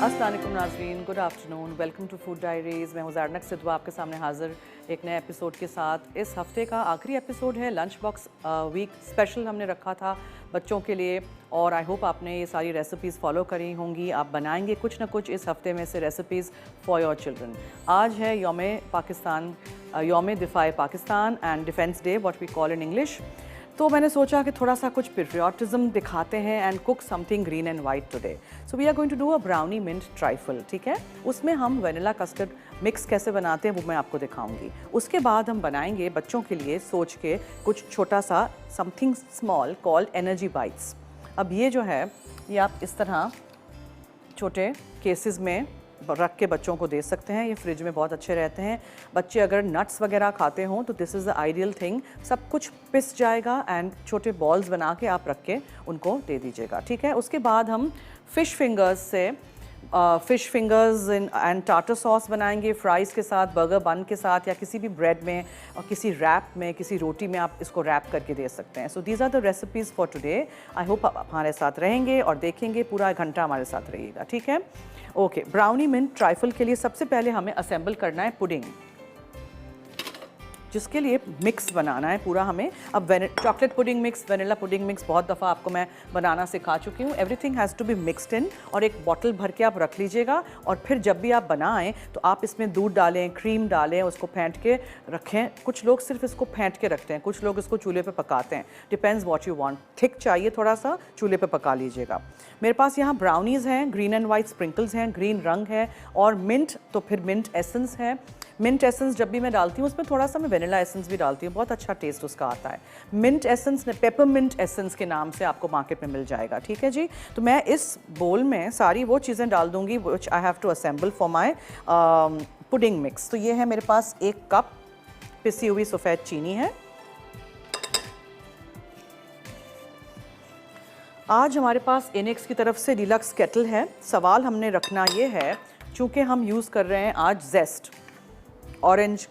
अस्सलाम वालेकुम नाज़रीन, good afternoon, welcome to food diaries. मैं हूं ज़ारनक सिद्वा आपके सामने हाज़िर एक नए एपिसोड के साथ। इस हफ़्ते का आखिरी एपिसोड है, लंच बॉक्स वीक स्पेशल हमने रखा था बच्चों के लिए, और आई होप आपने ये सारी रेसिपीज़ फॉलो करी होंगी। आप बनाएंगे कुछ ना कुछ इस हफ़्ते में से रेसिपीज़ फॉर योर चिल्ड्रन। आज है यौम पाकिस्तान, यौम दिफ़ाए Pakistan and defence day, what we call in English. तो मैंने सोचा कि थोड़ा सा कुछ पेट्रियाटिज़म दिखाते हैं and cook something green and white today. So we are going to do a brownie mint trifle, ठीक है। उसमें हम वनीला कस्टर्ड मिक्स कैसे बनाते हैं वो मैं आपको दिखाऊंगी। उसके बाद हम बनाएंगे बच्चों के लिए सोच के कुछ छोटा सा something small called energy bites. अब ये जो है ये आप इस तरह छोटे केसेस में रख के बच्चों को दे सकते हैं। ये फ्रिज में बहुत अच्छे रहते हैं। बच्चे अगर नट्स वगैरह खाते हों तो this is the ideal thing. सब कुछ पिस जाएगा एंड छोटे बॉल्स बना के आप रख के उनको दे दीजिएगा, ठीक है। उसके बाद हम फ़िश फिंगर्स से fish fingers and tartar sauce बनाएंगे फ्राइज़ के साथ, बर्गर बन के साथ, या किसी भी ब्रेड में और किसी रैप में, किसी रोटी में आप इसको रैप करके दे सकते हैं। So these are the recipes for today. I hope आप हमारे साथ रहेंगे और देखेंगे, पूरा 1 घंटा हमारे साथ रहिएगा, ठीक है। ओके, ब्राउनी मिंट ट्राइफल के लिए सबसे पहले हमें असेंबल करना है पुडिंग, जिसके लिए मिक्स बनाना है पूरा हमें। अब chocolate pudding mix, vanilla pudding mix बहुत दफ़ा आपको मैं बनाना सिखा चुकी हूँ। Everything has to be mixed in, और एक बॉटल भर के आप रख लीजिएगा। और फिर जब भी आप बनाएं तो आप इसमें दूध डालें, क्रीम डालें, उसको फेंट के रखें। कुछ लोग सिर्फ इसको फेंट के रखते हैं, कुछ लोग इसको चूल्हे पे पकाते हैं। Depends what you want. Thick चाहिए थोड़ा सा, चूल्हे पे पका लीजिएगा। मेरे पास यहाँ ब्राउनीज़ हैं, ग्रीन एंड वाइट स्प्रिंकल्स हैं, ग्रीन रंग है, और मिंट, तो फिर मिंट एसेंस है। मिंट एसेंस जब भी मैं डालती हूँ उसमें थोड़ा सा मैं वनीला एसेंस भी डालती हूँ, बहुत अच्छा टेस्ट उसका आता है। मिंट एसेंस, पेपरमिंट एसेंस के नाम से आपको मार्केट में मिल जाएगा, ठीक है जी। तो मैं इस बोल में सारी वो चीज़ें डाल दूँगी which I have to assemble for my pudding mix. तो ये है मेरे पास 1 कप पिसी हुई सफ़ेद चीनी है। आज हमारे पास इनेक्स की तरफ से डिलक्स केटल है। सवाल हमने रखना ये है, चूँकि हम यूज़ कर रहे हैं आज जेस्ट, ऑरेंज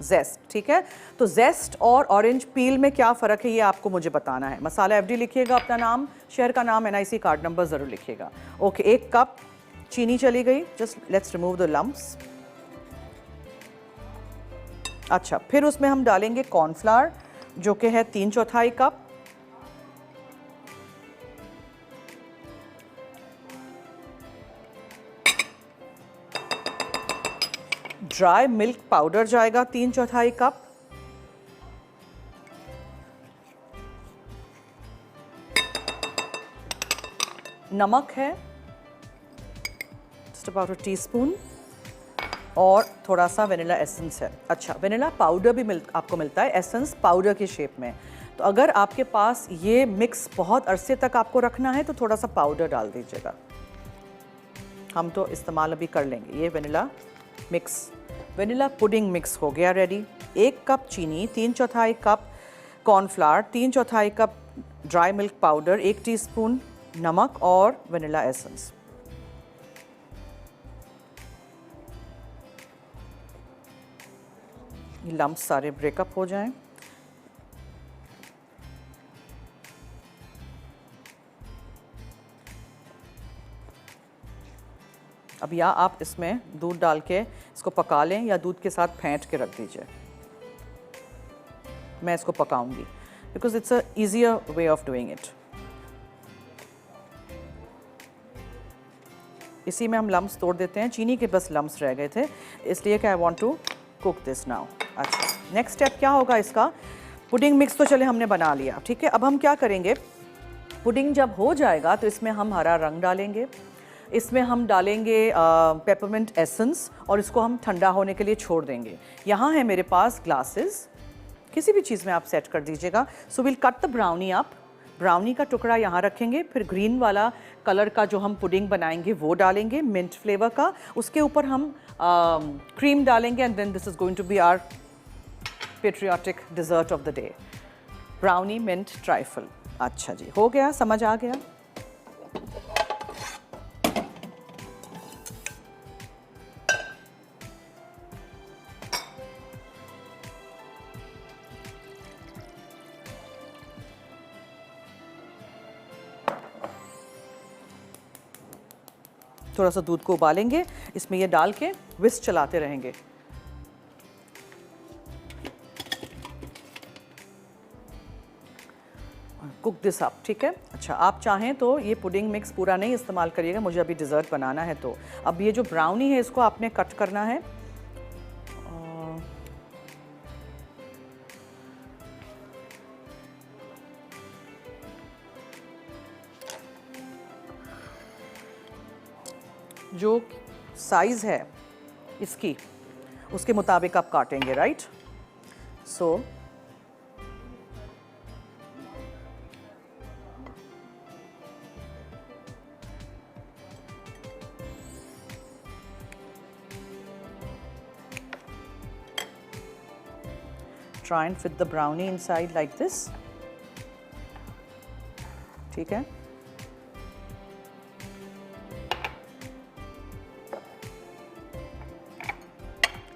जेस्ट, ठीक है। तो जेस्ट और ऑरेंज पील में क्या फ़र्क है ये आपको मुझे बताना है। मसाला एफडी लिखिएगा, अपना नाम, शहर का नाम, एनआईसी कार्ड नंबर ज़रूर लिखिएगा। ओके, 1 कप चीनी चली गई। Just let's remove the lumps. अच्छा, फिर उसमें हम डालेंगे कॉर्नफ्लावर जो कि है 3/4 कप। ड्राई मिल्क पाउडर जाएगा 3/4 कप। नमक है जस्ट अबाउट 1 टीस्पून, और थोड़ा सा वनीला एसेंस है। अच्छा, वनीला पाउडर भी आपको मिलता है एसेंस पाउडर की शेप में। तो अगर आपके पास ये मिक्स बहुत अरसे तक आपको रखना है तो थोड़ा सा पाउडर डाल दीजिएगा। हम तो इस्तेमाल अभी कर लेंगे। ये vanilla mix, vanilla pudding mix हो गया रेडी। 1 कप चीनी, 3/4 cup cornflour, 3/4 cup dry milk powder, 1 teaspoon नमक और वनीला एसेंस। ये लम्प्स सारे ब्रेकअप हो जाएं। अब या आप इसमें दूध डाल के इसको पका लें या दूध के साथ फेंट के रख दीजिए। मैं इसको पकाऊंगी because it's a easier way of doing it. इसी में हम लम्प्स तोड़ देते हैं। चीनी के बस लम्प्स रह गए थे, इसलिए कि I want to cook this now. अच्छा, नेक्स्ट स्टेप क्या होगा इसका? पुडिंग मिक्स तो चले हमने बना लिया, ठीक है। अब हम क्या करेंगे, पुडिंग जब हो जाएगा तो इसमें हम हरा रंग डालेंगे, इसमें हम डालेंगे पेपरमिंट एसेंस, और इसको हम ठंडा होने के लिए छोड़ देंगे। यहाँ है मेरे पास ग्लासेस, किसी भी चीज़ में आप सेट कर दीजिएगा। So will cut the brownie up. Brownie का टुकड़ा यहाँ रखेंगे, फिर ग्रीन वाला कलर का जो हम पुडिंग बनाएंगे वो डालेंगे, मिंट फ्लेवर का। उसके ऊपर हम क्रीम डालेंगे, and then this is going to be our patriotic dessert of the day, brownie mint trifle. अच्छा जी, हो गया, समझ आ गया। थोड़ा सा दूध को उबालेंगे, इसमें ये डाल के विस्क चलाते रहेंगे। कुक दिस अप, ठीक है। अच्छा, आप चाहें तो ये पुडिंग मिक्स पूरा नहीं इस्तेमाल करिएगा, मुझे अभी डिज़र्ट बनाना है। तो अब ये जो ब्राउनी है इसको आपने कट करना है। जो साइज़ है इसकी उसके मुताबिक आप काटेंगे, right. So try and fit the brownie inside like this, ठीक है।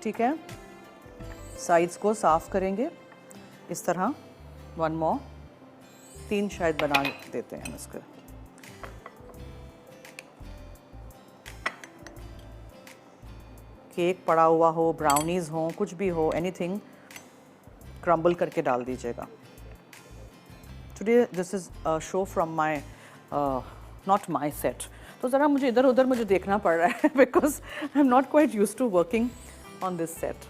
ठीक है, साइड्स को साफ करेंगे इस तरह। 1 more, 3 शायद बना देते हैं इसके। केक पड़ा हुआ हो, ब्राउनीज हो, कुछ भी हो, एनीथिंग क्रम्बल करके डाल दीजिएगा। Today this is show from my not my set, तो ज़रा मुझे इधर उधर मुझे देखना पड़ रहा है because I am not quite use to working on this set.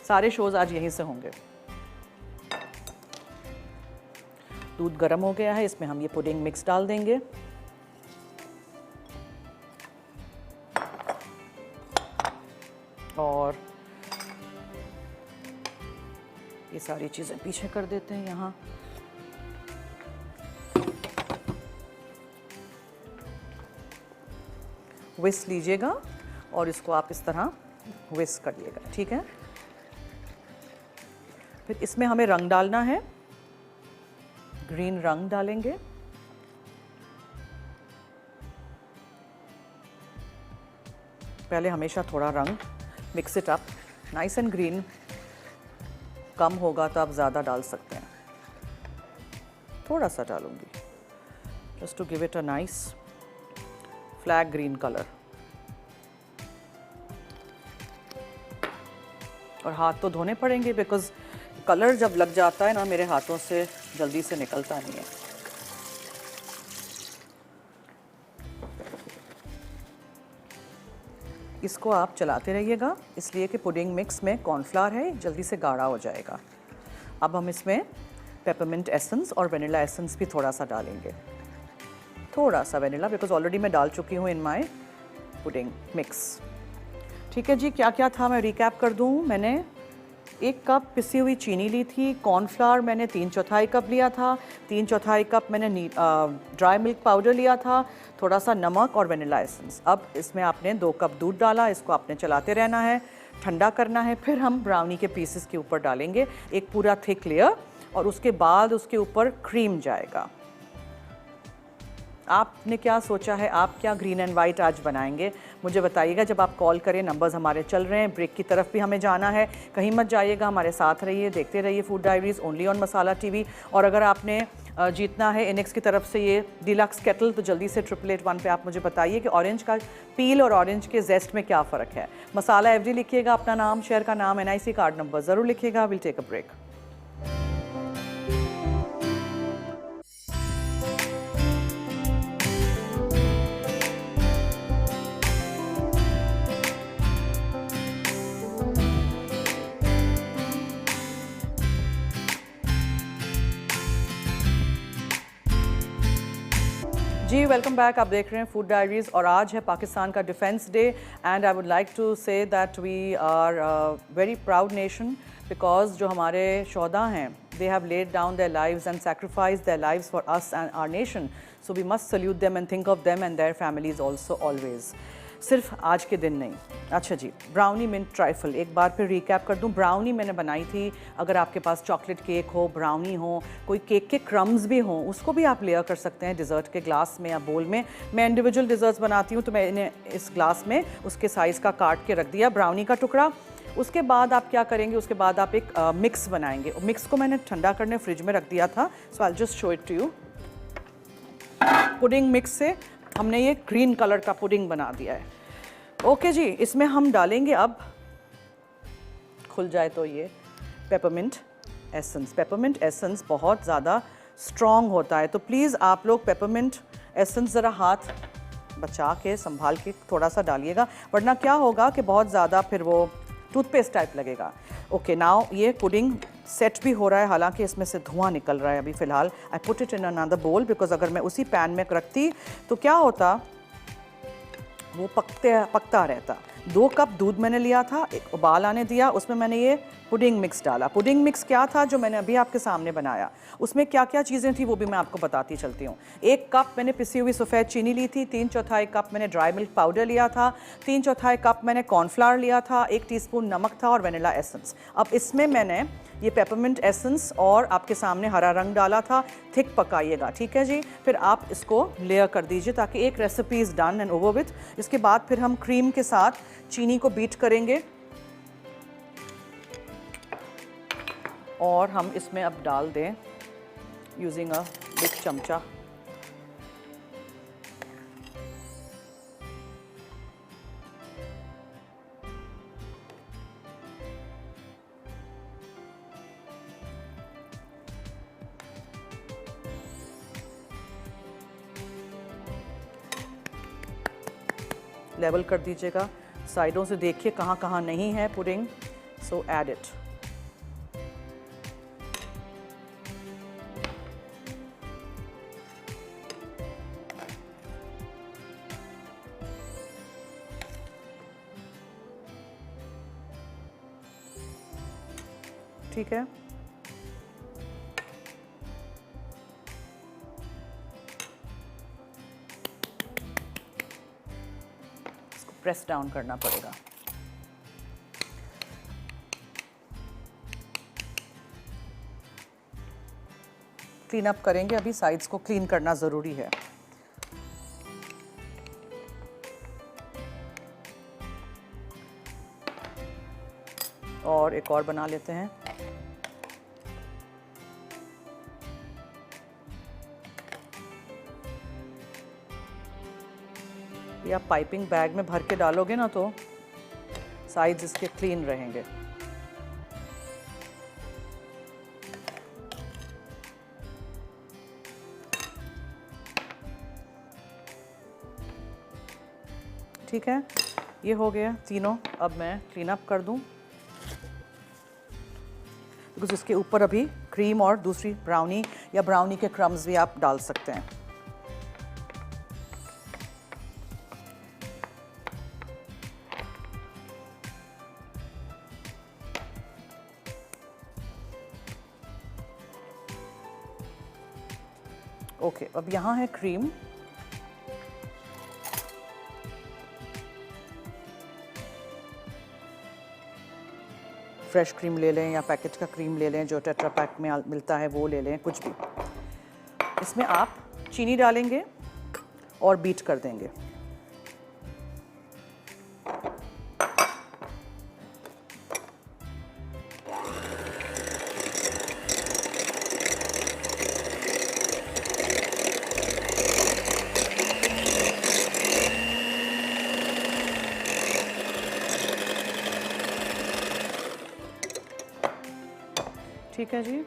सारे शोज़ आज यहीं से होंगे। दूध गर्म हो गया है, इसमें हम ये पुडिंग मिक्स डाल देंगे। और ये सारी चीज़ें पीछे कर देते हैं यहाँ। विस्क लीजिएगा और इसको आप इस तरह विस्क करिएगा, ठीक है। फिर इसमें हमें रंग डालना है, ग्रीन रंग डालेंगे। पहले हमेशा थोड़ा रंग, mix it up, nice and green. कम होगा तो आप ज़्यादा डाल सकते हैं, थोड़ा सा डालूंगी just to give it a nice flag green colour. और हाथ तो धोने पड़ेंगे बिकॉज कलर जब लग जाता है ना मेरे हाथों से जल्दी से निकलता नहीं है। इसको आप चलाते रहिएगा, इसलिए कि पुडिंग मिक्स में कॉर्नफ्लावर है, जल्दी से गाढ़ा हो जाएगा। अब हम इसमें पेपरमिंट एसेंस और वनीला एसेंस भी थोड़ा सा डालेंगे, थोड़ा सा वनीला, बिकॉज ऑलरेडी मैं डाल चुकी हूँ इन माय पुडिंग मिक्स। ठीक है जी, क्या क्या था मैं रिकैप कर दूँ। मैंने 1 कप पिसी हुई चीनी ली थी, कॉर्नफ्लावर मैंने 3/4 कप लिया था, 3/4 कप मैंने ड्राई मिल्क पाउडर लिया था, थोड़ा सा नमक और वनीला एसेंस। अब इसमें आपने 2 कप दूध डाला, इसको आपने चलाते रहना है, ठंडा करना है। फिर हम ब्राउनी के पीसेस के ऊपर डालेंगे एक पूरा थिक लेयर, और उसके बाद उसके ऊपर क्रीम जाएगा। आपने क्या सोचा है, आप क्या ग्रीन एंड वाइट आज बनाएंगे मुझे बताइएगा जब आप कॉल करें। नंबर्स हमारे चल रहे हैं, ब्रेक की तरफ भी हमें जाना है, कहीं मत जाइएगा, हमारे साथ रहिए, देखते रहिए food diaries only on masala TV. और अगर आपने जीतना है इनेक्स की तरफ से ये डिलक्स केटल, तो जल्दी से 888 पे आप मुझे बताइए कि ऑरेंज का पील और ऑरेंज के जेस्ट में क्या फ़र्क है। मसाला एवरी लिखिएगा, अपना नाम, शहर का नाम, NIC कार्ड नंबर ज़रूर लिखिएगा। Will take a break. जी वेलकम बैक, आप देख रहे हैं फूड डायरीज़ और आज है पाकिस्तान का defence day. And I would like to say that we are very proud nation because जो हमारे शोहदा हैं they have laid down their lives and sacrificed their lives for us and our nation, so we must salute them and think of them and their families also always. सिर्फ आज के दिन नहीं। अच्छा जी, brownie mint trifle एक बार फिर recap कर दूं। ब्राउनी मैंने बनाई थी, अगर आपके पास चॉकलेट केक हो, ब्राउनी हो, कोई केक के क्रम्स भी हों, उसको भी आप लेयर कर सकते हैं डिज़र्ट के ग्लास में या बोल में। मैं इंडिविजुअल डिज़र्ट्स बनाती हूँ तो मैंने इस ग्लास में उसके साइज़ का काट के रख दिया ब्राउनी का टुकड़ा। उसके बाद आप क्या करेंगे, उसके बाद आप एक मिक्स बनाएंगे। मिक्स को मैंने ठंडा करने फ्रिज में रख दिया था, so I just show it to you. Pudding mix से हमने ये ग्रीन कलर का पुडिंग बना दिया है। ओके जी, इसमें हम डालेंगे अब, खुल जाए तो ये पेपरमिंट एसेंस। पेपरमिंट एसेंस बहुत ज़्यादा स्ट्रॉन्ग होता है, तो प्लीज़ आप लोग पेपरमिंट एसेंस ज़रा हाथ बचा के संभाल के थोड़ा सा डालिएगा, वरना क्या होगा कि बहुत ज़्यादा फिर वो टूथपेस्ट टाइप लगेगा। ओके, नाउ ये पुडिंग सेट भी हो रहा है, हालांकि इसमें से धुआं निकल रहा है अभी फ़िलहाल। I put it in another बोल बिकॉज अगर मैं उसी पैन में रखती तो क्या होता, वो पकता रहता। 2 कप दूध मैंने लिया था, एक उबाल आने दिया, उसमें मैंने ये पुडिंग मिक्स डाला। पुडिंग मिक्स क्या था जो मैंने अभी आपके सामने बनाया, उसमें क्या क्या चीज़ें थी वो भी मैं आपको बताती चलती हूँ। 1 कप मैंने पिसी हुई सफ़ेद चीनी ली थी, 3/4 कप मैंने ड्राई मिल्क पाउडर लिया था, 3/4 कप मैंने कॉर्नफ्लावर लिया था, 1 टीस्पून नमक था और वनीला एसेंस। अब इसमें मैंने ये पेपरमिंट एसेंस और आपके सामने हरा रंग डाला था। थिक पकाइएगा, ठीक है जी। फिर आप इसको लेयर कर दीजिए ताकि एक recipe is done and over with. इसके बाद फिर हम क्रीम के साथ चीनी को बीट करेंगे और हम इसमें अब डाल दें यूजिंग अ बिग चमचा। लेवल कर दीजिएगा, साइडों से देखिए कहाँ कहाँ नहीं है पुडिंग, सो ऐड इट। ठीक है, प्रेस डाउन करना पड़ेगा। क्लीन अप करेंगे, अभी साइड्स को क्लीन करना ज़रूरी है। और एक और बना लेते हैं। या पाइपिंग बैग में भर के डालोगे ना तो साइड्स इसके क्लीन रहेंगे। ठीक है, ये हो गया तीनों। अब मैं क्लीन अप कर दूं बिकॉज इसके ऊपर अभी क्रीम और दूसरी ब्राउनी या ब्राउनी के क्रम्स भी आप डाल सकते हैं। ओके, अब यहाँ है क्रीम। फ्रेश क्रीम ले लें या पैकेट का क्रीम ले लें, जो टेट्रा पैक में मिलता है वो ले लें, कुछ भी। इसमें आप चीनी डालेंगे और बीट कर देंगे। ठीक है जी,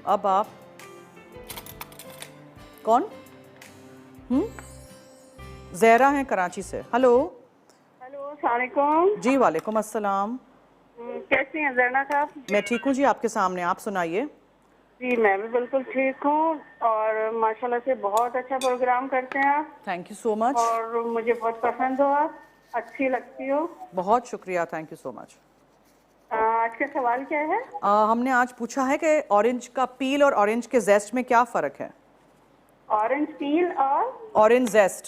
अब आप कौन? ज़हरा हैं कराची से। हेलो। हेलो, अस्सलाम वालेकुम। जी वालेकुम अस्सलाम। कैसी हैं ज़रना साहब? मैं ठीक हूँ जी, आपके सामने, आप सुनाइए। जी मैं भी बिल्कुल ठीक हूँ और माशाल्लाह से बहुत अच्छा प्रोग्राम करते हैं आप। Thank you so much. और मुझे बहुत पसंद हो, आप अच्छी लगती हो। बहुत शुक्रिया, थैंक यू सो मच। आज का सवाल क्या है? हमने आज पूछा है कि ऑरेंज का पील और ऑरेंज के जेस्ट में क्या फ़र्क है? ऑरेंज पील और ऑरेंज जेस्ट।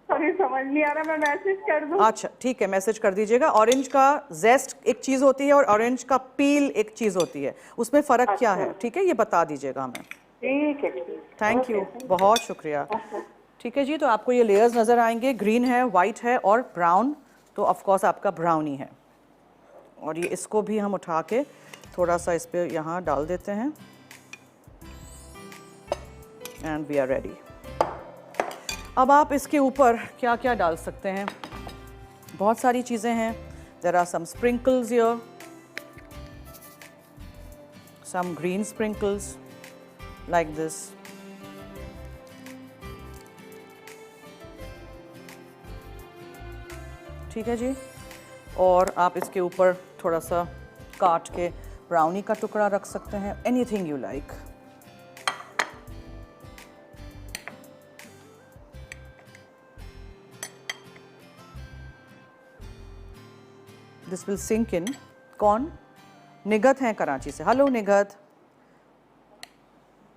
सॉरी समझ नहीं आ रहा, मैं मैसेज कर दूँ? अच्छा ठीक है, मैसेज कर दीजिएगा। ऑरेंज का जेस्ट एक चीज़ होती है और ऑरेंज का पील एक चीज़ होती है, उसमें फ़र्क क्या है? ठीक है, ये बता दीजिएगा हमें। ठीक है, थैंक यू, बहुत शुक्रिया। ठीक है जी, तो आपको ये लेयर्स नज़र आएंगे, ग्रीन है, वाइट है और ब्राउन, तो ऑफ कोर्स आपका ब्राउनी है। और ये इसको भी हम उठा के थोड़ा सा इस पे यहाँ डाल देते हैं एंड वी आर रेडी। अब आप इसके ऊपर क्या क्या डाल सकते हैं, बहुत सारी चीज़ें हैं. There are some sprinkles here, some green sprinkles like this. ठीक है जी. और आप इसके ऊपर थोड़ा सा काट के ब्राउनी का टुकड़ा रख सकते हैं, anything you like. This will sink in. कौन? निगत हैं कराची से. हेलो निगत.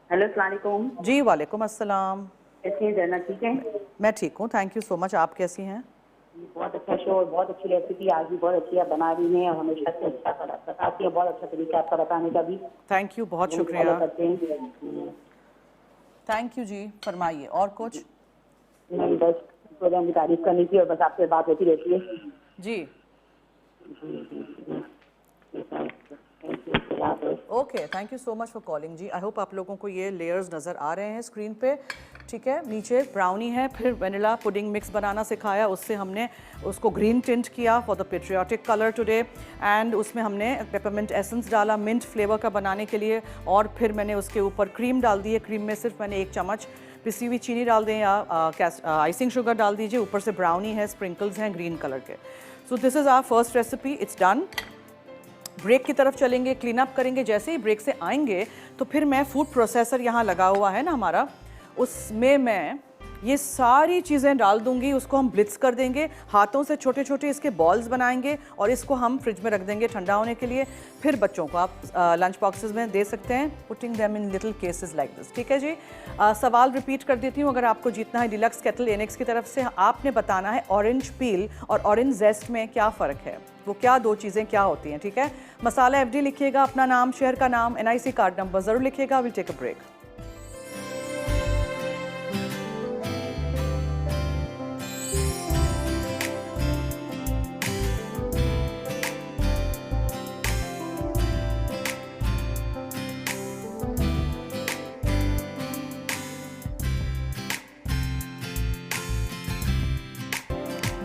हेलो अस्सलाम वालेकुम. जी वालेकुम अस्सलाम. कैसी हैं जन्नत, ठीक है? मैं ठीक हूँ, थैंक यू सो मच. आप कैसी हैं? बहुत अच्छा शो और बहुत अच्छी रेसिपी आज भी बहुत अच्छी आप बना रही हैं और हमेशा से अच्छा बताती हैं. बहुत अच्छा तरीका आपका बताने का भी. थैंक यू, बहुत हम शुक्रिया. follow करते हैं. थैंक यू जी. फरमाइए और कुछ. नहीं बस प्रोग्राम की तारीफ करनी थी और बस आपसे बात होती रहती है. जी okay, thank you so much for calling जी. आई होप आप लोगों को ये लेयर्स नज़र आ रहे हैं स्क्रीन पे. ठीक है, नीचे ब्राउनी है, फिर वनीला पुडिंग मिक्स बनाना सिखाया, उससे हमने उसको ग्रीन टिंट किया for the patriotic colour today. And उसमें हमने पेपरमिंट एसेंस डाला मिंट फ्लेवर का बनाने के लिए. और फिर मैंने उसके ऊपर क्रीम डाल दी है. क्रीम में सिर्फ मैंने 1 चम्मच पिसी हुई चीनी डाल दें या आइसिंग शुगर डाल दीजिए. ऊपर से ब्राउनी है, स्प्रिंकल्स हैं ग्रीन कलर के. So this is our first recipe, it's done. Break की तरफ चलेंगे, क्लीन अप करेंगे. जैसे ही ब्रेक से आएंगे तो फिर मैं फूड प्रोसेसर यहाँ लगा हुआ है ना हमारा, उसमें मैं ये सारी चीज़ें डाल दूंगी. उसको हम ब्लिट्स कर देंगे, हाथों से छोटे छोटे इसके बॉल्स बनाएंगे और इसको हम फ्रिज में रख देंगे ठंडा होने के लिए. फिर बच्चों को आप लंच बॉक्सेस में दे सकते हैं, putting them in little cases like this. ठीक है जी. सवाल रिपीट कर देती हूँ, अगर आपको जीतना है डिलक्स केटल एनेक्स की तरफ से, आपने बताना है ऑरेंज पील और ऑरेंज जेस्ट में क्या फ़र्क है, वो क्या दो चीज़ें क्या होती हैं. ठीक है. मसाला FD लिखिएगा, अपना नाम, शहर का नाम, NIC कार्ड नंबर ज़रूर लिखिएगा. Will take a break.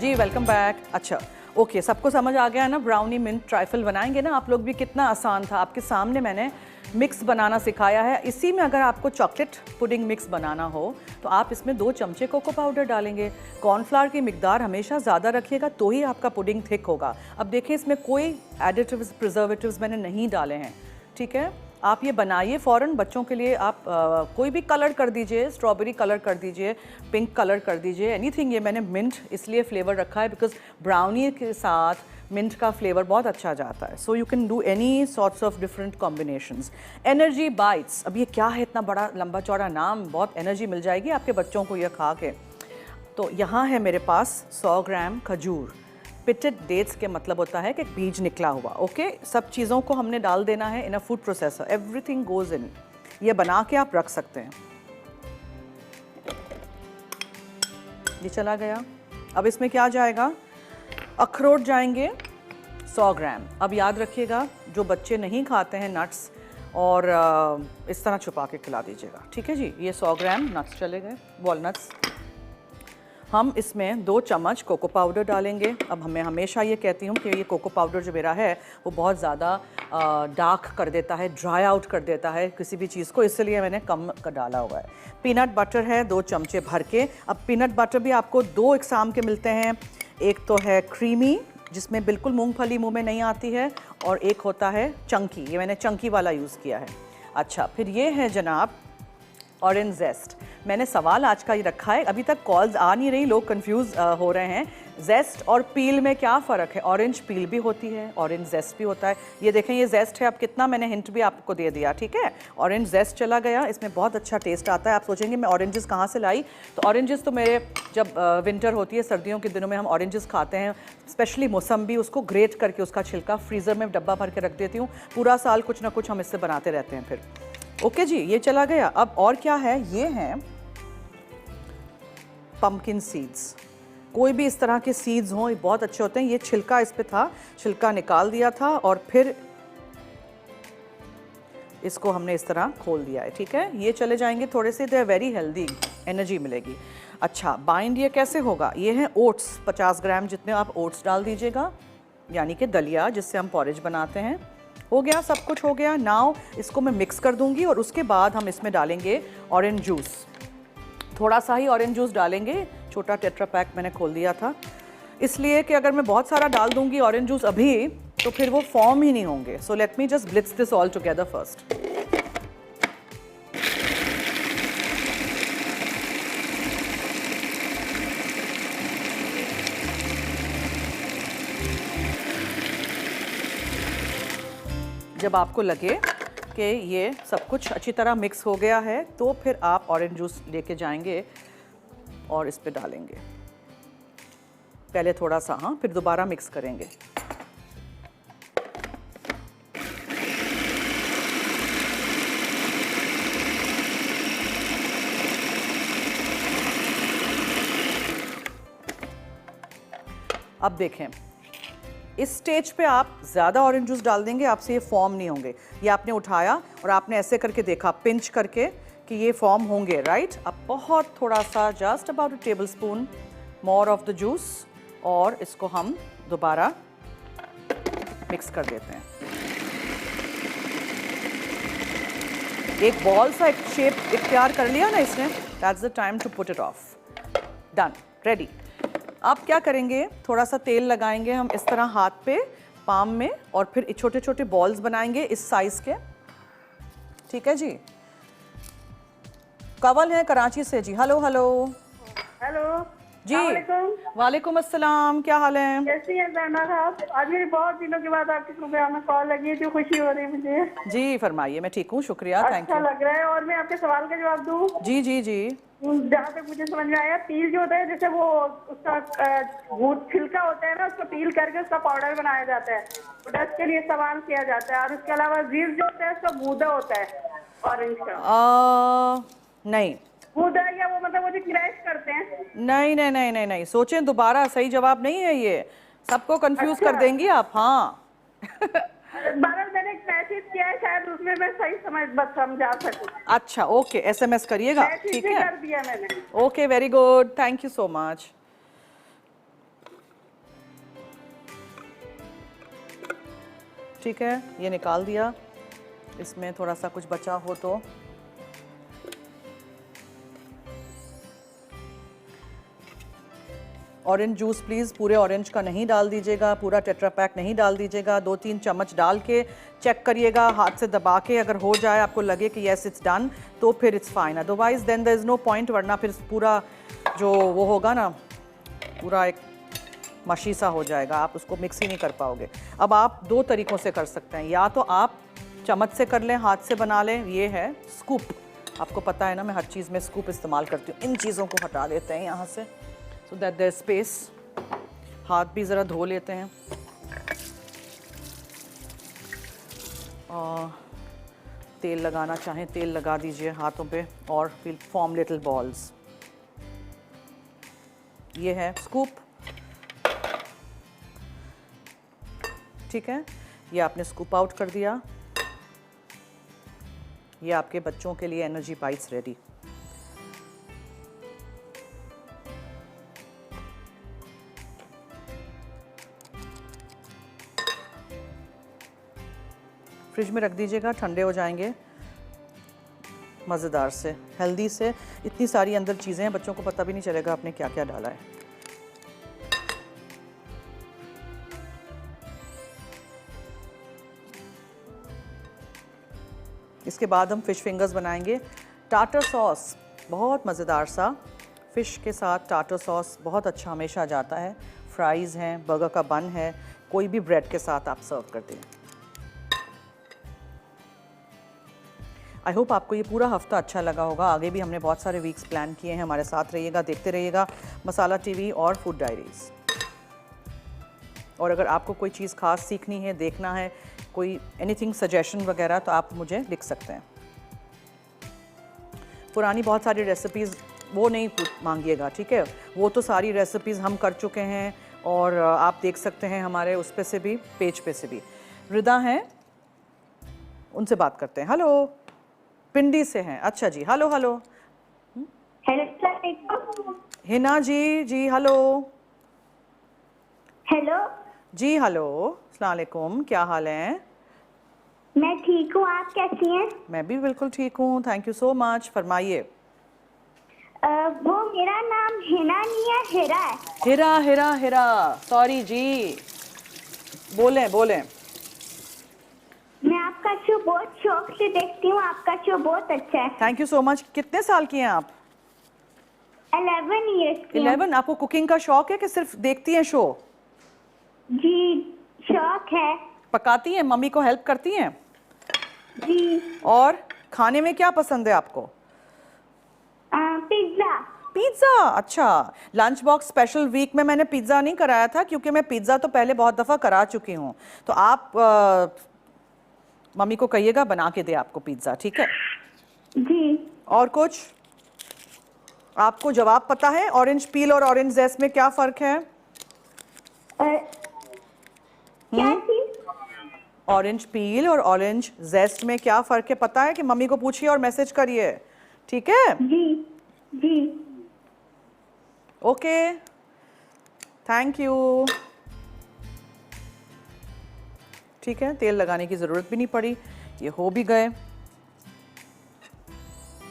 जी वेलकम बैक. अच्छा ओके, सबको समझ आ गया है ना. ब्राउनी मिंट ट्राइफल बनाएंगे ना आप लोग भी, कितना आसान था. आपके सामने मैंने मिक्स बनाना सिखाया है. इसी में अगर आपको चॉकलेट पुडिंग मिक्स बनाना हो तो आप इसमें 2 चमचे कोको पाउडर डालेंगे. कॉर्नफ्लावर की मिकदार हमेशा ज़्यादा रखिएगा तो ही आपका पुडिंग थिक होगा. अब देखिए इसमें कोई एडिटिव्स प्रिजर्वेटिव्स मैंने नहीं डाले हैं. ठीक है. आप ये बनाइए फ़ौरन बच्चों के लिए. आप कोई भी कलर कर दीजिए, स्ट्रॉबेरी कलर कर दीजिए, पिंक कलर कर दीजिए, एनीथिंग. ये मैंने मिंट इसलिए फ्लेवर रखा है बिकॉज ब्राउनी के साथ मिंट का फ्लेवर बहुत अच्छा जाता है. So you can do any sorts of different combinations. Energy bites. अब ये क्या है, इतना बड़ा लंबा चौड़ा नाम, बहुत एनर्जी मिल जाएगी आपके बच्चों को ये खा के. तो यहाँ है मेरे पास 100 ग्राम खजूर. पिटेड डेट्स के मतलब होता है कि बीज निकला हुआ. ओके. सब चीज़ों को हमने डाल देना है in a food processor. Everything goes in. ये बना के आप रख सकते हैं. ये चला गया. अब इसमें क्या जाएगा, अखरोट जाएंगे 100 ग्राम. अब याद रखिएगा जो बच्चे नहीं खाते हैं नट्स, और इस तरह छुपा के खिला दीजिएगा. ठीक है जी. ये 100 ग्राम नट्स चले गए, वॉलनट्स. हम इसमें 2 चम्मच कोको पाउडर डालेंगे. अब मैं हमेशा ये कहती हूँ कि ये कोको पाउडर जो मेरा है वो बहुत ज़्यादा डार्क कर देता है, ड्राई आउट कर देता है किसी भी चीज़ को, इसलिए मैंने कम का डाला हुआ है. पीनट बटर है 2 चमचे भर के. अब पीनट बटर भी आपको 2 इकसाम के मिलते हैं. एक तो है क्रीमी जिसमें बिल्कुल मूंगफली मुंह में नहीं आती है, और एक होता है चंकी. ये मैंने चंकी वाला यूज़ किया है. अच्छा, फिर ये है जनाब ऑरेंज जेस्ट. मैंने सवाल आज का ये रखा है, अभी तक कॉल्स आ नहीं रही, लोग कंफ्यूज हो रहे हैं. जेस्ट और पील में क्या फ़र्क है. ऑरेंज पील भी होती है, ऑरेंज जेस्ट भी होता है. ये देखें ये जेस्ट है. अब कितना मैंने हिंट भी आपको दे दिया. ठीक है. ऑरेंज जेस्ट चला गया. इसमें बहुत अच्छा टेस्ट आता है. आप सोचेंगे मैं ऑरेंजेस कहाँ से लाई, तो ऑरेंजेस तो मेरे जब विंटर होती है, सर्दियों के दिनों में हम ऑरेंजेस खाते हैं, स्पेशली मौसम्बी. उसको ग्रेट करके उसका छिलका फ्रीज़र में डब्बा भर के रख देती हूँ. पूरा साल कुछ ना कुछ हम इससे बनाते रहते हैं फिर. ओके जी, ये चला गया. अब और क्या है, ये हैं पम्पकिन सीड्स. कोई भी इस तरह के सीड्स हों, ये बहुत अच्छे होते हैं. ये छिलका इस पे था, छिलका निकाल दिया था और फिर इसको हमने इस तरह खोल दिया है, ठीक है। ये चले जाएंगे थोड़े से, they are very healthy, energy मिलेगी। अच्छा, बाइंड ये कैसे होगा? ये है ओट्स, 50 ग्राम जितने आप ओट्स डाल दीजिएगा, यानी कि दलिया जिससे हम पॉरेज बनाते हैं। हो गया, सब कुछ हो गया। नाउ इसको मैं मिक्स कर दूंगी और उसके बाद हम इसमें डालेंगे ऑरेंज जूस। थोड़ा सा ही ऑरेंज जूस डालेंगे, छोटा टेट्रा पैक मैंने खोल दिया था, इसलिए कि अगर मैं बहुत सारा डाल दूंगी ऑरेंज जूस अभी तो फिर वो फॉर्म ही नहीं होंगे। So let me just Blitz this all together first. जब आपको लगे कि ये सब कुछ अच्छी तरह मिक्स हो गया है तो फिर आप ऑरेंज जूस लेके जाएंगे और इस पे डालेंगे। पहले थोड़ा सा, हाँ, फिर दोबारा मिक्स करेंगे। अब देखें, इस स्टेज पे आप ज़्यादा ऑरेंज जूस डाल देंगे, आपसे ये फॉर्म नहीं होंगे। ये आपने उठाया और आपने ऐसे करके देखा, पिंच करके, कि ये फॉर्म होंगे, राइट। अब बहुत थोड़ा सा, just about a table spoon more of the juice, और इसको हम दोबारा मिक्स कर देते हैं। एक बॉल सा एक शेप इख्तियार कर लिया ना इसने, that's the time to put it off. Done, ready. अब क्या करेंगे, थोड़ा सा तेल लगाएंगे हम इस तरह हाथ पे, पाम में, और फिर छोटे छोटे बॉल्स बनाएंगे इस साइज के, ठीक है जी। कवल है कराची से जी। हेलो हेलो हेलो जी। अस्सलामुअलैकुम। वालेकुम अस्सलाम, क्या हाल है? कैसी हैं ज़ैनब साहब? आज मेरी बहुत दिनों के बाद आपके प्रोग्राम में कॉल लगी है, जो खुशी हो रही है मुझे। जी फरमाइए। मैं ठीक हूँ, शुक्रिया, थैंक अच्छा यू। लग रहा है। और मैं आपके सवाल का जवाब दूँ? जी जी जी। जहाँ तक मुझे समझ में आया, पील जो होता है, जैसे वो उसका छिलका होता है ना, उसको पील करके उसका पाउडर बनाया जाता है, तो डस्ट के लिए इस्तेमाल किया जाता है। और उसके अलावा जीर जो होता है उसका गूदा होता है ऑरेंज का। नहीं गूदा, या वो मतलब वो जो क्रैश करते हैं। नहीं नहीं नहीं नहीं नहीं, सोचें दोबारा, सही जवाब नहीं है ये, सबको कंफ्यूज कर देंगी आप। हाँ बहरहाल मैंने एक मैसेज किया है, शायद उसमें मैं सही समझा सकूं। अच्छा, ओके, एसएमएस करिएगा, मैसेज ठीक भी है। कर दिया मैंने। Okay, very good, thank you so much. ठीक है, ये निकाल दिया। इसमें थोड़ा सा कुछ बचा हो तो ऑरेंज जूस प्लीज़ पूरे ऑरेंज का नहीं डाल दीजिएगा, पूरा टेट्रा पैक नहीं डाल दीजिएगा। 2-3 चम्मच डाल के चेक करिएगा, हाथ से दबा के, अगर हो जाए आपको लगे कि येस इट्स डन तो फिर it's fine, otherwise then there is no point, वरना फिर पूरा जो वो होगा ना, पूरा एक मशी सा हो जाएगा, आप उसको मिक्स ही नहीं कर पाओगे। अब आप 2 तरीक़ों से कर सकते हैं, या तो आप चम्मच से कर लें, हाथ से बना लें, ये है स्कूप, आपको पता है ना मैं हर चीज़ में स्कूप इस्तेमाल करती हूँ। इन चीज़ों को हटा देते हैं यहाँ से, सो दैट देयर स्पेस। हाथ भी ज़रा धो लेते हैं, और तेल लगाना चाहें तेल लगा दीजिए हाथों पे, और फिर फॉर्म लिटिल बॉल्स। ये है स्कूप, ठीक है। ये आपने स्कूप आउट कर दिया, ये आपके बच्चों के लिए एनर्जी बाइट्स रेडी। फ्रिज में रख दीजिएगा, ठंडे हो जाएंगे। मज़ेदार से, हेल्दी से, इतनी सारी अंदर चीज़ें हैं, बच्चों को पता भी नहीं चलेगा आपने क्या क्या डाला है। इसके बाद हम फ़िश फिंगर्स बनाएंगे। टाटर सॉस बहुत मज़ेदार सा, फ़िश के साथ टाटर सॉस बहुत अच्छा हमेशा जाता है। फ्राइज़ हैं, बर्गर का बन है, कोई भी ब्रेड के साथ आप सर्व कर दें। आई होप आपको ये पूरा हफ्ता अच्छा लगा होगा। आगे भी हमने बहुत सारे वीक्स प्लान किए हैं, हमारे साथ रहिएगा, देखते रहिएगा मसाला टीवी और फूड डायरीज़। और अगर आपको कोई चीज़ ख़ास सीखनी है, देखना है, कोई एनीथिंग सजेशन वगैरह, तो आप मुझे लिख सकते हैं। पुरानी बहुत सारी रेसिपीज़ वो नहीं मांगिएगा, ठीक है, वो तो सारी रेसिपीज़ हम कर चुके हैं, और आप देख सकते हैं हमारे उस पे से भी, पेज पे से भी। रिदा हैं, उनसे बात करते हैं। हेलो, पिंडी से हैं, अच्छा जी, हेलो हेलो। हेलो हिना जी, जी हेलो। हेलो, जी हेलो, अस्सलाम वालेकुम, क्या हाल है? मैं ठीक हूँ, आप कैसी हैं? मैं भी बिल्कुल ठीक हूँ, थैंक यू सो मच। फरमाइए। वो मेरा नाम हिना नहीं है, हिरा है। हिरा हिरा हिरा, सॉरी जी, बोलें बोलें। मैं आपका शो बहुत शौक से देखती हूँ, आपका शो बहुत अच्छा है। Thank you so much. कितने साल की हैं आप? 11 ईयर्स की हूँ। 11। आपको कुकिंग का शौक है कि सिर्फ देखती हैं शो? जी, शौक है। पकाती हैं, मम्मी को हेल्प करती हैं? जी। और खाने में क्या पसंद है आपको? पिज्जा। पिज्ज़ा, अच्छा। लंच बॉक्स स्पेशल वीक में मैंने पिज़्ज़ा नहीं कराया था क्योंकि मैं पिज़्ज़ा तो पहले बहुत दफ़ा करा चुकी हूँ। तो आप मम्मी को कहिएगा बना के दे आपको पिज़्ज़ा, ठीक है? जी। और कुछ आपको जवाब पता है? ऑरेंज पील और ऑरेंज जेस्ट में क्या फ़र्क है? क्या चीज? ऑरेंज पील और ऑरेंज जेस्ट में क्या फ़र्क है पता है? कि मम्मी को पूछिए और मैसेज करिए, ठीक है? जी। जी। Okay, thank you. ठीक है, तेल लगाने की ज़रूरत भी नहीं पड़ी, ये हो भी गए।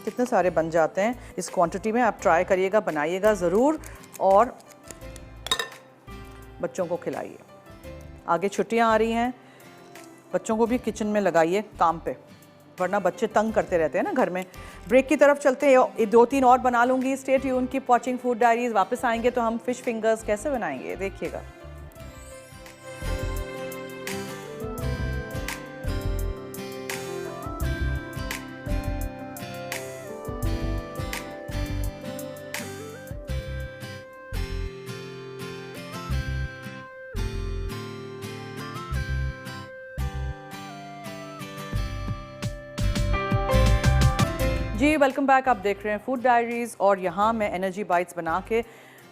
कितने सारे बन जाते हैं इस क्वांटिटी में। आप ट्राई करिएगा, बनाइएगा ज़रूर और बच्चों को खिलाइए। आगे छुट्टियां आ रही हैं, बच्चों को भी किचन में लगाइए काम पे, वरना बच्चे तंग करते रहते हैं ना घर में। ब्रेक की तरफ चलते हैं, 2-3 और बना लूँगी। Stay tune, keep watching food diaries. वापस आएंगे तो हम फिश फिंगर्स कैसे बनाएंगे देखिएगा। जी वेलकम बैक, आप देख रहे हैं फूड डायरीज़ और यहाँ मैं एनर्जी बाइट्स बना के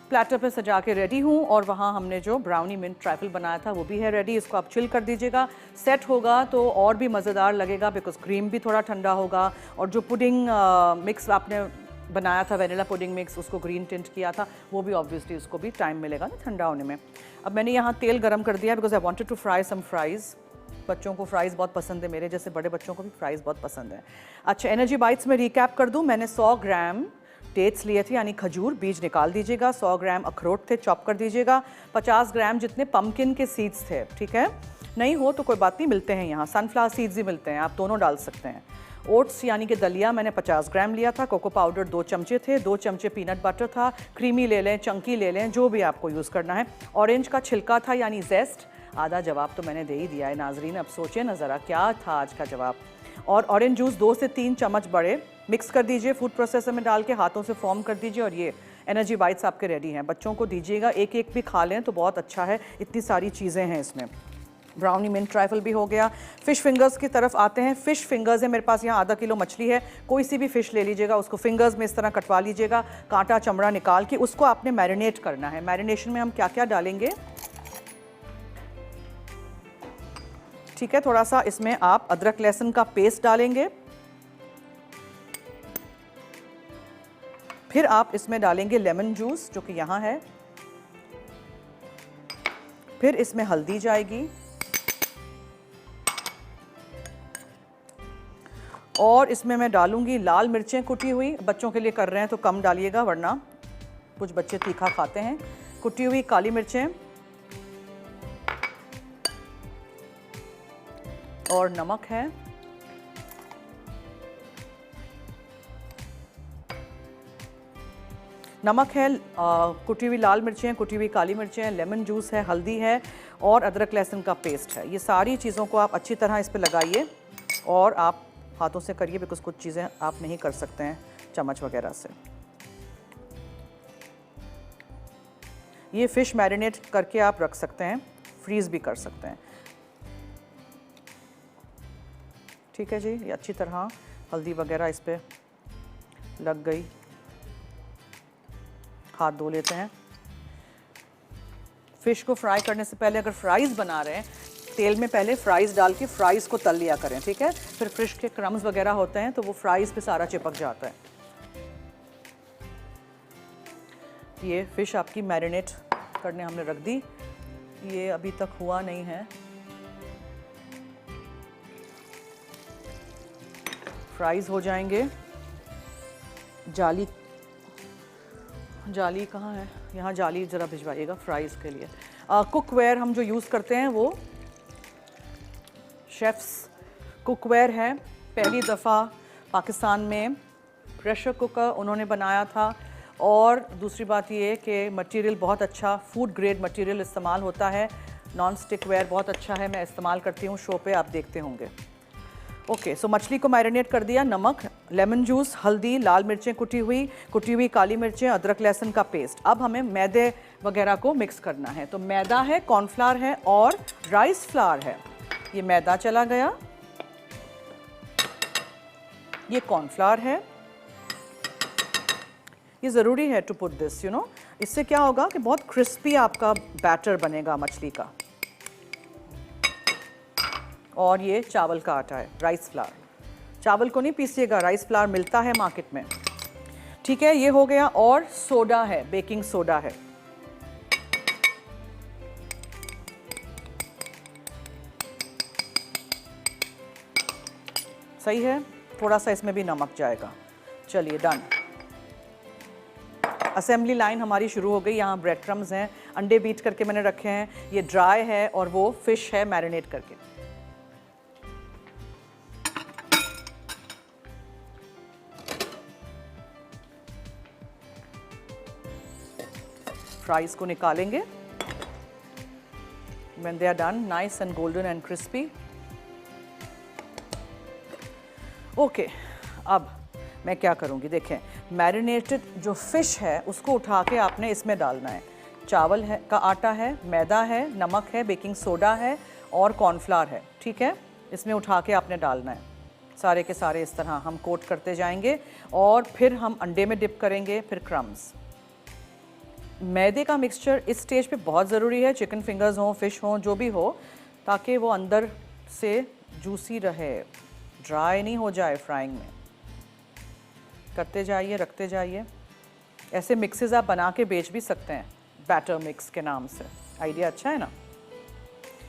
प्लेटर पे सजा के रेडी हूँ। और वहाँ हमने जो ब्राउनी मिंट ट्राइफल बनाया था वो भी है रेडी। इसको आप चिल कर दीजिएगा, सेट होगा तो और भी मज़ेदार लगेगा बिकॉज क्रीम भी थोड़ा ठंडा होगा। और जो पुडिंग मिक्स आपने बनाया था, वेनिला पुडिंग मिक्स, उसको ग्रीन टिंट किया था, वो भी ऑब्वियसली उसको भी टाइम मिलेगा ना ठंडा होने में। अब मैंने यहाँ तेल गरम कर दिया because I wanted to fry some fries. बच्चों को फ्राइज़ बहुत पसंद है, मेरे जैसे बड़े बच्चों को भी फ्राइज़ बहुत पसंद है। अच्छा, एनर्जी बाइट्स में रिकैप कर दूं। मैंने 100 ग्राम डेट्स लिए थे, यानी खजूर, बीज निकाल दीजिएगा। 100 ग्राम अखरोट थे, चॉप कर दीजिएगा। 50 ग्राम जितने पम्पकिन के सीड्स थे, ठीक है? नहीं हो तो कोई बात नहीं, मिलते हैं यहाँ, सनफ्लावर सीड्स भी मिलते हैं, आप दोनों डाल सकते हैं। ओट्स यानी कि दलिया मैंने 50 ग्राम लिया था। कोको पाउडर 2 चमचे थे। 2 चमचे पीनट बटर था। क्रीमी ले लें, चंकी ले लें, जो भी आपको यूज़ करना है। ऑरेंज का छिलका था यानी जेस्ट। आधा जवाब तो मैंने दे ही दिया है नाजरीन, अब सोचिए ना ज़रा क्या था आज का जवाब। और ऑरेंज जूस 2 से 3 चम्मच बड़े मिक्स कर दीजिए, फूड प्रोसेसर में डाल के हाथों से फॉर्म कर दीजिए। और ये एनर्जी बाइट्स आपके रेडी हैं। बच्चों को दीजिएगा, एक एक भी खा लें तो बहुत अच्छा है, इतनी सारी चीज़ें हैं इसमें। ब्राउनी मिंट ट्राइफल भी हो गया। फ़िश फिंगर्स की तरफ आते हैं। फ़िश फिंगर्स है मेरे पास यहाँ, आधा किलो मछली है। कोई सी भी फ़िश ले लीजिएगा, उसको फिंगर्स में इस तरह कटवा लीजिएगा, कांटा चमड़ा निकाल के। उसको आपने मैरिनेट करना है। मैरिनेशन में हम क्या क्या डालेंगे, ठीक है? थोड़ा सा इसमें आप अदरक लहसुन का पेस्ट डालेंगे, फिर आप इसमें डालेंगे लेमन जूस जो कि यहाँ है, फिर इसमें हल्दी जाएगी और इसमें मैं डालूंगी लाल मिर्चें कुटी हुई। बच्चों के लिए कर रहे हैं तो कम डालिएगा वरना कुछ बच्चे तीखा खाते हैं। कुटी हुई काली मिर्चें और नमक है। नमक है, कुटी हुई लाल मिर्चें, कुटी हुई काली मिर्चें, लेमन जूस है, हल्दी है और अदरक लहसुन का पेस्ट है। ये सारी चीज़ों को आप अच्छी तरह इस पे लगाइए और आप हाथों से करिए बिकॉज कुछ चीज़ें आप नहीं कर सकते हैं चम्मच वगैरह से। ये फ़िश मैरिनेट करके आप रख सकते हैं, फ्रीज़ भी कर सकते हैं, ठीक है जी। ये अच्छी तरह हल्दी वगैरह इस पे लग गई। हाथ धो लेते हैं। फ़िश को फ्राई करने से पहले अगर फ्राइज़ बना रहे हैं तेल में पहले फ्राइज़ डाल के फ्राइज़ को तल लिया करें, ठीक है? फिर फिश के क्रम्स वगैरह होते हैं तो वो फ्राइज़ पे सारा चिपक जाता है। ये फ़िश आपकी मैरिनेट करने हमने रख दी, ये अभी तक हुआ नहीं है। फ्राइज़ हो जाएंगे। जाली कहाँ है? यहाँ जाली ज़रा भिजवाइएगा फ्राइज़ के लिए। कुकवेयर हम जो यूज़ करते हैं वो शेफ्स कुकवेयर है। पहली दफ़ा पाकिस्तान में प्रेशर कुकर उन्होंने बनाया था, और दूसरी बात ये कि मटेरियल बहुत अच्छा फूड ग्रेड मटेरियल इस्तेमाल होता है। नॉन स्टिक वेयर बहुत अच्छा है, मैं इस्तेमाल करती हूँ, शो पे आप देखते होंगे। ओके, सो मछली को मैरिनेट कर दिया। नमक, लेमन जूस, हल्दी, लाल मिर्चें कुटी हुई काली मिर्चें, अदरक लहसुन का पेस्ट। अब हमें मैदे वगैरह को मिक्स करना है। तो मैदा है, कॉर्नफ्लावर है और राइस फ्लावर है। ये मैदा चला गया, ये कॉर्नफ्लावर है। ये ज़रूरी है to put this, you know, इससे क्या होगा कि बहुत क्रिस्पी आपका बैटर बनेगा मछली का। और ये चावल का आटा है, राइस फ्लावर। चावल को नहीं पीसिएगा, राइस फ्लावर मिलता है मार्केट में, ठीक है? ये हो गया। और सोडा है, बेकिंग सोडा है। सही है, थोड़ा सा इसमें भी नमक जाएगा। चलिए, डन। असेंबली लाइन हमारी शुरू हो गई। यहाँ ब्रेड क्रम्स हैं, अंडे बीट करके मैंने रखे हैं, ये ड्राई है और वो फिश है मैरिनेट करके। फ्राइज को निकालेंगे। When they are done, nice and golden and crispy. Okay, अब मैं क्या करूँगी, देखें, मैरिनेटेड जो फ़िश है उसको उठा के आपने इसमें डालना है। चावल है का आटा है, मैदा है, नमक है, बेकिंग सोडा है और कॉर्नफ्लावर है, ठीक है? इसमें उठा के आपने डालना है। सारे के सारे इस तरह हम कोट करते जाएंगे और फिर हम अंडे में डिप करेंगे, फिर क्रम्स। मैदे का मिक्सचर इस स्टेज पे बहुत ज़रूरी है, चिकन फिंगर्स हों, फ़िश हों, जो भी हो, ताकि वो अंदर से जूसी रहे, ड्राई नहीं हो जाए फ्राइंग में। करते जाइए, रखते जाइए। ऐसे मिक्सेस आप बना के बेच भी सकते हैं, बैटर मिक्स के नाम से। आइडिया अच्छा है ना?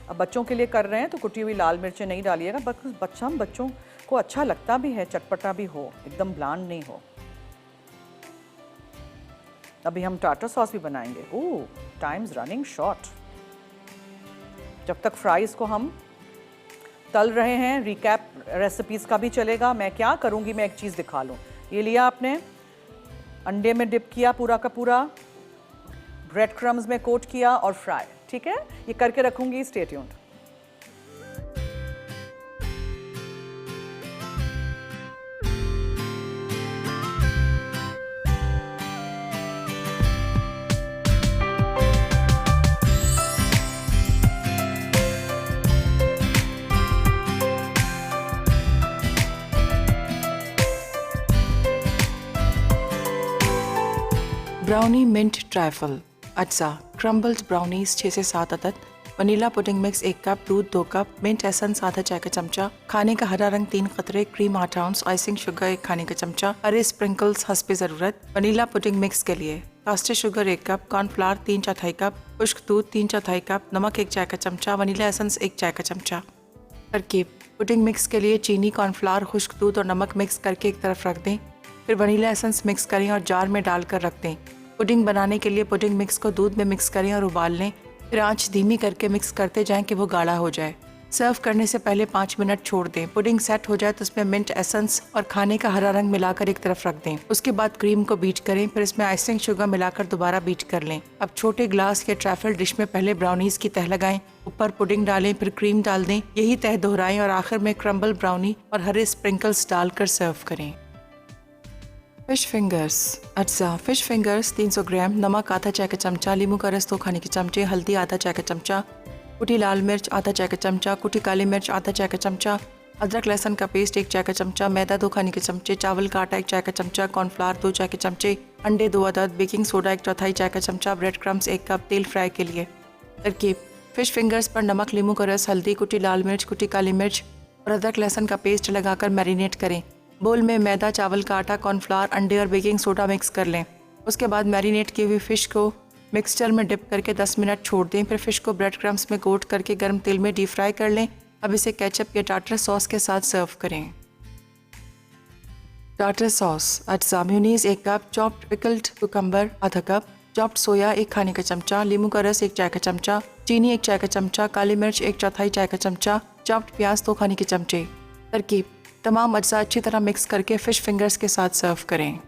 अब बच्चों के लिए कर रहे हैं तो कुटी हुई लाल मिर्चें नहीं डालिएगा, बच्चों को अच्छा लगता भी है, चटपटा भी हो, एकदम ब्लांड नहीं हो। अभी हम टाटर सॉस भी बनाएंगे। ओह, टाइम्स रनिंग शॉर्ट। जब तक फ्राइज़ को हम तल रहे हैं, रिकैप रेसिपीज़ का भी चलेगा। मैं क्या करूँगी, मैं एक चीज़ दिखा लूँ। ये लिया आपने, अंडे में डिप किया पूरा का पूरा, ब्रेड क्रम्स में कोट किया और फ्राई, ठीक है? ये करके रखूँगी, stay tuned. Brownie mint trifle, अज्जा, क्रम्बल्ड ब्राउनीज 6 से 7 अदद, वनीला पुडिंग मिक्स 1 कप, दूध 2 कप, मिंट एसेंस आधा चाय का चमचा, खाने का हरा रंग 3 कतरे, क्रीम 8 आउंस, आइसिंग शुगर 1 खाने का चमचा, हरे स्प्रिंकल्स हस्बे ज़रूरत। वनीला पुडिंग मिक्स के लिए casted sugar 1 cup, cornflour 3/4 cup, खुश्क दूध 3/4 कप, नमक 1 चाय का चमचा, वनीला एसेंस 1 चाय का चमचा। तरकीब: पुडिंग मिक्स के लिए चीनी, कॉर्नफ्लावर, खुश्क दूध और नमक मिक्स करके एक तरफ रख दें। फिर वनीला एसेंस मिक्स करें और जार में डालकर रख दें। पुडिंग बनाने के लिए पुडिंग मिक्स को दूध में मिक्स करें और उबाल लें। फिर आंच धीमी करके मिक्स करते जाएं कि वो गाढ़ा हो जाए। सर्व करने से पहले 5 मिनट छोड़ दें। पुडिंग सेट हो जाए तो उसमें मिंट एसेंस और खाने का हरा रंग मिलाकर एक तरफ रख दें। उसके बाद क्रीम को बीट करें, फिर इसमें आइसिंग शुगर मिलाकर दोबारा बीट कर लें। अब छोटे ग्लास या ट्रैफल डिश में पहले ब्राउनीज की तह लगाएं, ऊपर पुडिंग डालें, फिर क्रीम डाल दें, यही तह दोहराएं और आखिर में क्रम्बल ब्राउनी और हरे स्प्रिंकल्स डालकर सर्व करें। फिश फिंगर्स, अज्जा, फिश फिंगर्स 300 ग्राम, नमक आधा चाय का चमचा, नींबू का रस 2 खाने के चमचे, हल्दी आधा चाय का चमचा, कुटी लाल मिर्च आधा चाय का चमचा, कुटी काली मिर्च आधा चाय का चमचा, अदरक लहसुन का पेस्ट 1 चाय का चमचा, मैदा 2 खाने के चमचे, चावल का आटा 1 चाय का चमचा, कॉर्नफ्लावर 2 चाय के चमचे, अंडे 2 अदद, बेकिंग सोडा 1/4 चाय का चमचा, ब्रेड क्रम्स 1 कप, तेल फ्राई के लिए। तरकीब: फिश फिंगर्स पर नमक, नींबू का रस, हल्दी, कुटी लाल मिर्च, कुटी काली मिर्च और अदरक लहसुन का पेस्ट लगाकर मैरिनेट करें। बोल में मैदा, चावल का आटा, कॉर्नफ्लावर, अंडे और बेकिंग सोडा मिक्स कर लें। उसके बाद मैरिनेट की हुई फ़िश को मिक्सचर में डिप करके 10 मिनट छोड़ दें। फिर फ़िश को ब्रेड क्रम्स में कोट करके गर्म तेल में डीप फ्राई कर लें। अब इसे केचप या टार्टर सॉस के साथ सर्व करें। टार्टर सॉस: अज्जा mayonnaise 1 cup, chopped pickled cucumber आधा कप, चॉप्ड सोया 1 खाने का चमचा, नींबू का रस 1 चाय का चमचा, चीनी 1 चाय का चमचा, काली मिर्च 1/4 चाय का चमचा, चॉप्ड प्याज 2 खाने के चमचे। तरकीब: तमाम अज्जा अच्छी तरह मिक्स करके फ़िश फिंगर्स के साथ सर्व करें।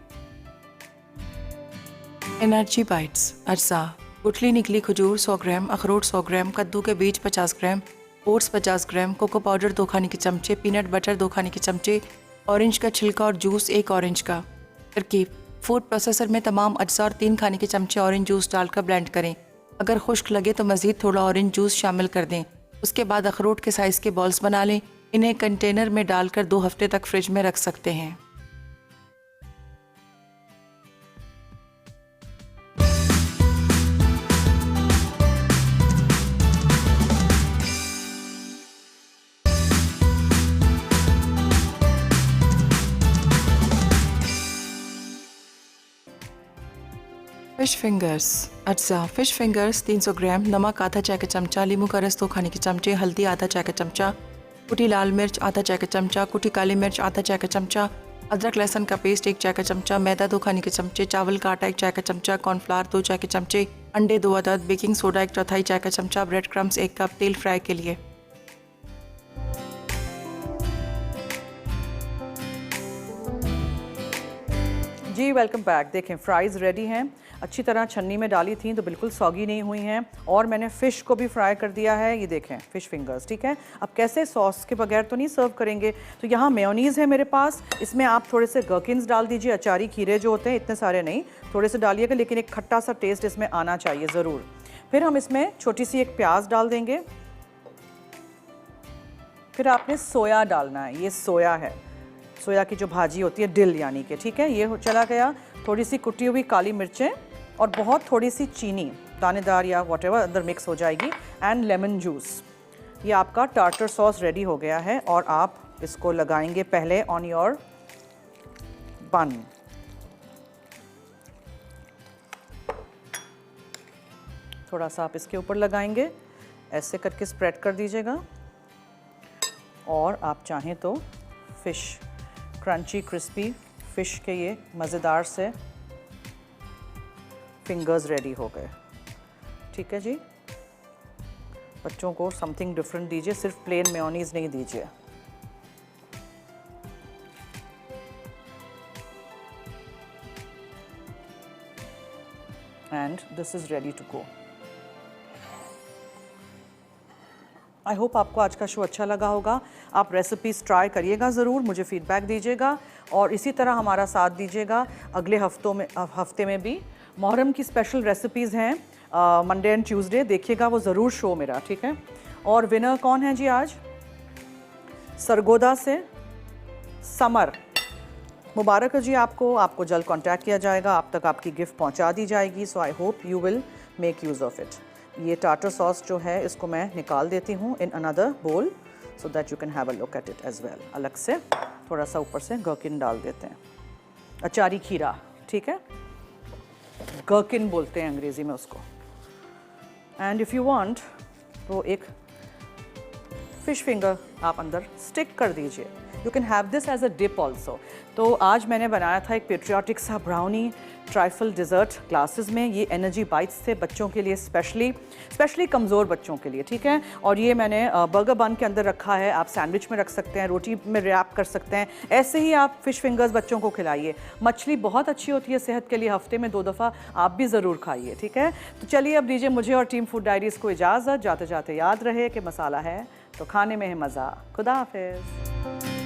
एनर्जी बाइट्स: अज्जा गुठली निकली खजूर 100 ग्राम, अखरोट 100 ग्राम, कद्दू के बीज 50 ग्राम, ओट्स 50 ग्राम, कोको पाउडर 2 खाने के चमचे, पीनट बटर 2 खाने के चमचे, ऑरेंज का छिलका और जूस 1 ऑरेंज का। तरकीब: फूड प्रोसेसर में तमाम अज्जा और 3 खाने के चमचे ऑरेंज जूस डालकर ब्लेंड करें। अगर खुश्क लगे तो मज़ीद थोड़ा ऑरेंज जूस शामिल कर दें। उसके बाद अखरोट के साइज़ के बॉल्स बना लें। इन्हें कंटेनर में डालकर 2 हफ्ते तक फ्रिज में रख सकते हैं। फिश फिंगर्स: अज्जा फिश फिंगर्स 300 ग्राम, नमक आधा चाय का चमचा, नींबू का रस 2 खाने के चमचे, हल्दी आधा चाय का चमचा, कुटी लाल मिर्च आधा चाय का चमचा, कुटी काली मिर्च आधा चाय का चमचा, अदरक लहसुन का पेस्ट 1 चाय का चमचा, मैदा 2 खाने के चमचे, चावल का आटा 1 चाय का चमचा, कॉर्नफ्लावर 2 चाय के चमचे, अंडे 2 अदद, बेकिंग सोडा 1/4 चाय का चमचा, ब्रेड क्रम्स 1 कप, तेल फ्राई के लिए। जी वेलकम बैक। देखें फ्राइज़ रेडी हैं, अच्छी तरह छन्नी में डाली थी तो बिल्कुल सॉगी नहीं हुई हैं, और मैंने फ़िश को भी फ्राई कर दिया है। ये देखें फ़िश फिंगर्स, ठीक है। अब कैसे, सॉस के बगैर तो नहीं सर्व करेंगे। तो यहाँ मेयोनीज़ है मेरे पास, इसमें आप थोड़े से गर्किन्स डाल दीजिए, अचारी खीरे जो होते हैं, इतने सारे नहीं, थोड़े से डालिएगा, लेकिन एक खट्टा सा टेस्ट इसमें आना चाहिए ज़रूर। फिर हम इसमें छोटी सी एक प्याज डाल देंगे। फिर आपने सोया डालना है, ये सोया है, सोया की जो भाजी होती है, डिल यानी कि, ठीक है। ये चला गया। थोड़ी सी कुटी हुई काली मिर्चें और बहुत थोड़ी सी चीनी, दानेदार या व्हाटएवर अंदर मिक्स हो जाएगी, एंड लेमन जूस। ये आपका टार्टर सॉस रेडी हो गया है, और आप इसको लगाएंगे पहले ऑन योर बन। थोड़ा सा आप इसके ऊपर लगाएंगे, ऐसे करके स्प्रेड कर दीजिएगा, और आप चाहें तो फ़िश क्रंची क्रिस्पी फ़िश के ये मज़ेदार से फिंगर्स रेडी हो गए, ठीक है जी। बच्चों को समथिंग डिफरेंट दीजिए, सिर्फ प्लेन मेयोनीज़ नहीं दीजिए। And this is ready to go. I hope आपको आज का शो अच्छा लगा होगा। आप रेसिपीज़ ट्राई करिएगा ज़रूर, मुझे फ़ीडबैक दीजिएगा, और इसी तरह हमारा साथ दीजिएगा अगले हफ्ते में भी। मुहर्रम की स्पेशल रेसिपीज़ हैं, मंडे एंड ट्यूसडे, देखिएगा वो ज़रूर शो मेरा, ठीक है। और विनर कौन है जी आज? सरगोदा से समर, मुबारक है जी आपको जल्द कांटेक्ट किया जाएगा, आप तक आपकी गिफ्ट पहुंचा दी जाएगी। So I hope you will make use of it. ये टार्टर सॉस जो है इसको मैं निकाल देती हूँ in another bowl, so that you can have a look at it as well. अलग से थोड़ा सा ऊपर से गर्किन डाल देते हैं, अचारी खीरा, ठीक है, गर्किन बोलते हैं अंग्रेज़ी में उसको। एंड इफ़ यू वांट तो एक फ़िश फिंगर आप अंदर स्टिक कर दीजिए। You can have this as a dip also. तो आज मैंने बनाया था एक पेट्रियाटिक सा ब्राउनी ट्राइफल डिज़र्ट ग्लासेस में। ये एनर्जी बाइट्स थे बच्चों के लिए, स्पेशली कमज़ोर बच्चों के लिए, ठीक है। और ये मैंने बर्गर बन के अंदर रखा है, आप सैंडविच में रख सकते हैं, रोटी में रैप कर सकते हैं, ऐसे ही आप फ़िश फिंगर्स बच्चों को खिलाइए। मछली बहुत अच्छी होती है सेहत के लिए, हफ्ते में 2 दफ़ा आप भी ज़रूर खाइए, ठीक है। तो चलिए अब दीजिए मुझे और टीम फूड डायरीज़ को इजाज़त। जाते जाते याद रहे कि मसाला है तो खाने में है मज़ा। खुदा हाफिज़।